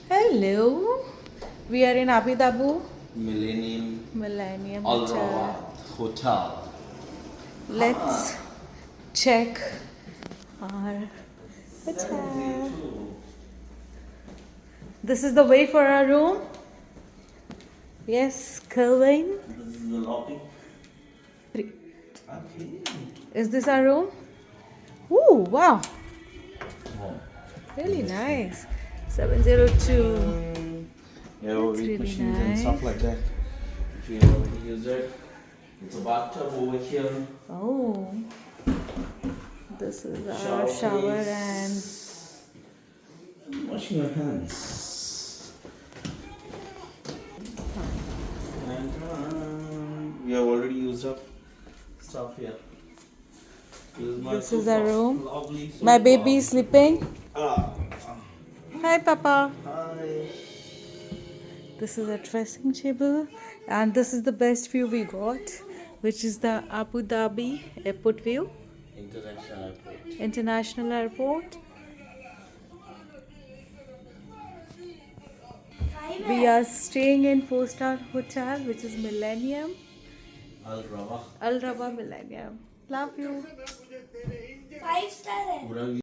Hello. We are in Abu Dhabi. Millennium Al Rawat Hotel. Let's check our hotel. This is the way for our room. Yes, Kelvin. This is the lobby. Three. Okay. Is this our room? Ooh, wow. Oh. Really nice. 702. Yeah, That's read really machines and stuff nice. like that. If you already use it. It's a bathtub over here. Oh. This is our shower and Washing your hands. And we have already used up stuff here. this is our room. Lovely My sofa. baby is sleeping. Ah. Hi, Papa. Hi. This is a dressing table, and this is the best view we got, which is the Abu Dhabi airport view, International airport. international airport. We are staying in 4-star hotel, which is Millennium, Al Rawah. Al Rabah Millennium. Love you. 5 star है। पूरा